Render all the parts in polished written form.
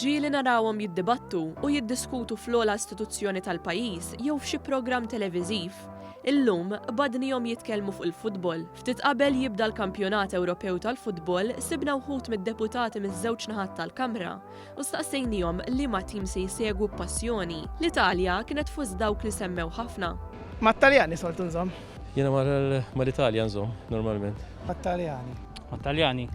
Ġieli narawhom jiddibattu u jiddiskutu fl-ogħla istituzzjoni tal-pajjiż jew f'xi programm televiżiv. Illum badnihom jitkellmu fuq il-futbol. Ftit qabel jibda l-Kampjonat Ewropew tal-Futbol sibna wħud mid-deputati miż-żewġ naħat tal-Kamra u staqsejnihom liema tim se jsegwu b'passjoni. L-Italja kienet fost dawk li semmew ħafna. Mat-Taljani soltu nżomm. Jiena mal-Italja nżomm normalment. Mat-Taljani. Mat-Taljani.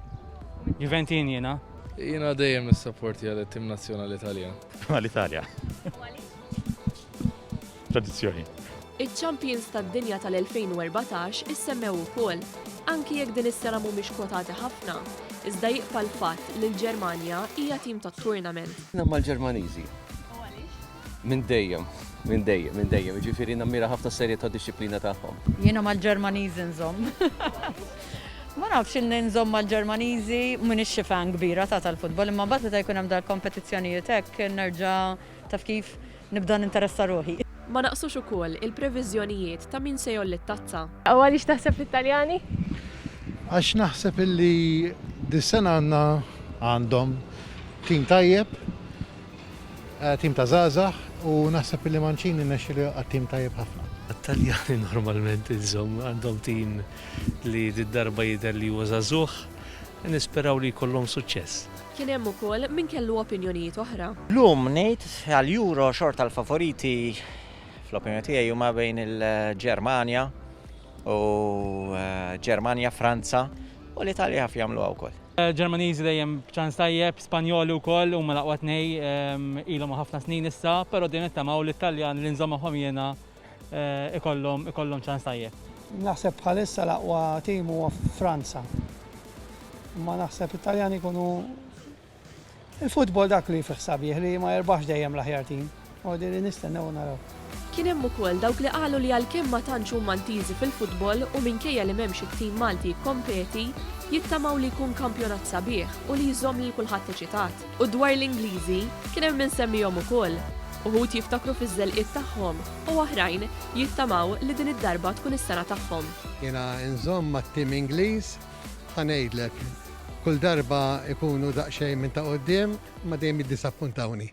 Juventini jiena. Jiena dejjem nissapporti għal tim nazzjonali Italjan. Mal-Italja. Tradizzjoni. Iċ-Champions tad-dinja tal-2014 issemmew ukoll, anki jekk din is-sena mhumiex kwotati ħafna, iżda jibqa' l-fatt li l-Ġermanja hija tim tat-turnament. Jiena mal-Ġermaniżi. Minn dejjem. Ġifieri nammira ħafna serje ta' disċiplina tagħhom. Jiena mal-Ġermaniżi nżomm. Ma nafx inni nżomm mal-Ġermaniżi m'iniex xi fan kbira ta' tal-futbol, imma mbagħad meta jkun hemm dal-kompetizzjonijiet hekk nerġa' taf kif nibda ninteressa ruħi. Ma naqsux ukoll il-previżjonijiet ta' min se jolli t-tazza. Għaliex taħseb l-Italjani? Għax naħseb illi dis-sena għandhom tim tajjeb, tim ta' żgħażagħ u naħseb illi Mancini nexxielu għat-tim tajjeb ħafna. Taljani normalment iżomm għandhom tim li d-darba jidher li huwa żagħżugħ, nisperaw li jkollhom suċċess. Kien hemm ukoll min kellu opinjonijiet oħra. Llum ngħid għall-Euro xorta l-favoriti fl-opinjoni tiegħi huma bejn il-Ġermanja u Ġermanja, Franza u l-Italja ħaf jagħmluha wkoll. Ġermaniżi dejjem ċans tajjeb, Spanjoli wkoll huma l-aqwa tnej ilhom ħafna snin issa, però din nittamaw l-Italjan li nżommhom jiena ikollhom ċans tajjeb. Naħseb bħalissa l-aqwa tim huwa Franza. Ma naħseb Italjani jkunu il-futbol dak li fiħsabih li ma jirbaħx dejjem l-aħjar tim. U din nistennew naraw. Kien hemm ukoll dawk li qalu li għalkemm ma tantx huma Maltiżi fil-futbol u minkejja li m'hemmx it-tim Malti jikkompeti, jittamaw li jkun kampjonat sabiħ u li jżomm lil kulħadd eċitat. U dwar l-Ingliżi kien hemm insemmihom ukoll. Uħud jiftakru fiż-żelqiet tagħhom u oħrajn jittamaw li din id-darba tkun is-sena tagħhom. Jiena nżomm mat-tim Ingliż ħanejdlek kull darba ikunu daqsxejn minn ta' quddiem ma dejjem jiddisappuntawni.